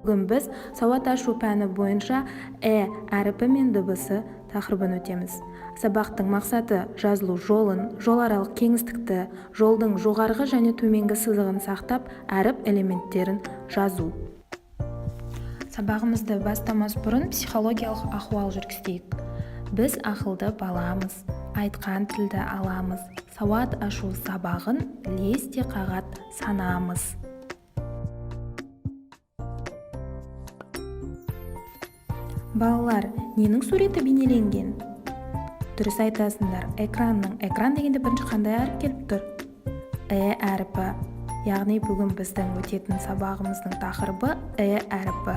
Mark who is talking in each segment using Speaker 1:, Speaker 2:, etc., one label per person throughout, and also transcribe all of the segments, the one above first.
Speaker 1: Бүгін біз сауат ашу пәні бойынша әріпі мен дыбысы тақырыбын өтеміз. Сабақтың мақсаты жазылу жолын, жол аралық кеңістікті, жолдың жоғарғы және төменгі сызығын сақтап, әріп элементтерін жазу. Сабағымызды бастамас бұрын психологиялық ахуал жүргізейік. Біз ақылды баламыз, айтқан тілді аламыз, сауат ашу сабағын лесте қағат санамыз. Балалар, ненің суреті бейнеленген? Дұрыс айтасыңдар. Экран дегенде бірінші қандай әріп келіп тұр? Әріпі. Яғни бүгін біздің өтетін сабағымыздың тақырыбы әріпі.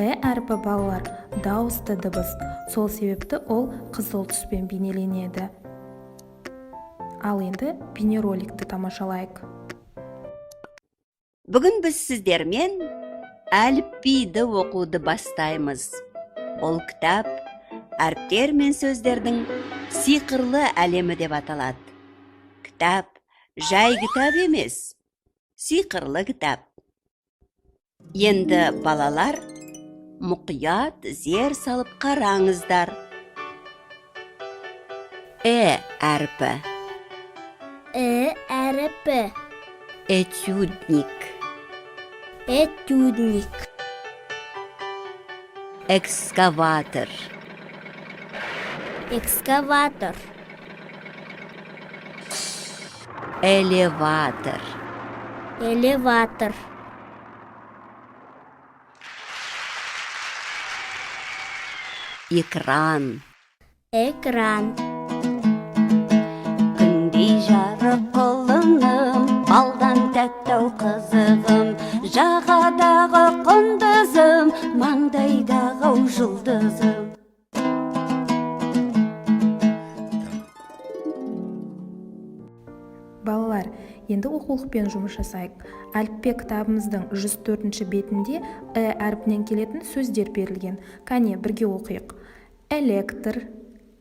Speaker 1: Әріпі балалар дауысты дыбыс. Сол себепті ол қызыл түспен бейнеленеді. Ал енді бейнероликті тамашалайық.
Speaker 2: Бүгін біз сіздермен әліпбиді оқуды бастаймыз. Ол кітап әріптер мен сөздердің сиқырлы әлемі деп аталады. Кітап жай кітап емес, сиқырлы кітап. Енді балалар мұқият зер салып қараңыздар. Әріпі.
Speaker 3: Әріпі.
Speaker 2: Этюдник.
Speaker 3: Этюдник.
Speaker 2: Экскаватор.
Speaker 3: Экскаватор.
Speaker 2: Элеватор.
Speaker 3: Элеватор.
Speaker 2: Экран.
Speaker 3: Экран.
Speaker 2: Күндей жарық құлыным, балдан тәттау қызығым, жағадағы құндызым, маңдайдағы жұлдызым.
Speaker 1: Балалар, енді оқулықпен жұмыс жасайық. Әліппе кітабымыздың 104-ші бетінде әріпінен келетін сөздер берілген. Кәне, бірге оқиық. Электр,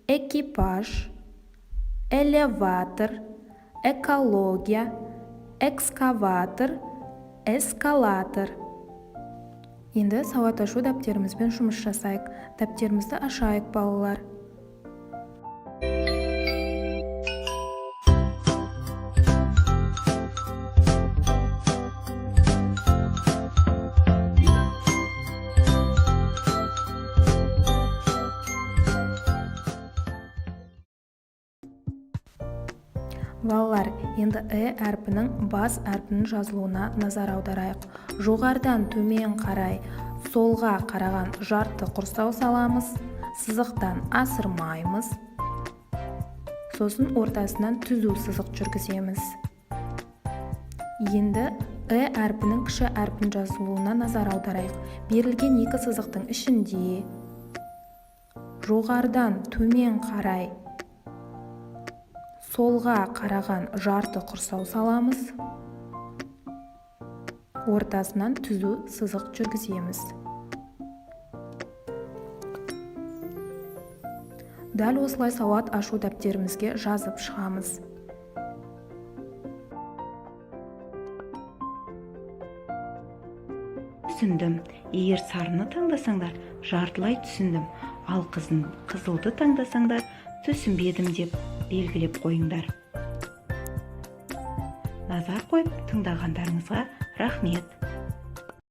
Speaker 1: экипаж, элеватор, экология, экскаватор, эскалатор. Енді сауат ашу дәптерімізбен жұмыс жасайық. Дәптерімізді ашайық, балалар. Балалар, енді әрпінің бас әрпінің жазылуына назар аударайық. Жоғарыдан төмен қарай, солға қараған жарты құрсау саламыз, сызықтан асырмаймыз. Сосын ортасынан түзу сызық жүргіземіз. Енді әрпінің кіші әрпінің жазылуына назар аударайық. Берілген екі сызықтың ішінде жоғарыдан төмен қарай, солға қараған жарты құрсау саламыз, ортасынан түзу сызық жүргіземіз. Дәл осылай сауат ашу дәптерімізге жазып шығамыз.
Speaker 4: Түсіндім. Егер сарыны таңдасаңдар, жартылай түсіндім. Ал қызылды таңдасаңдар, түсінбедім деп белгілеп қойыңдар. Назар қойып тыңдағандарыңызға рахмет.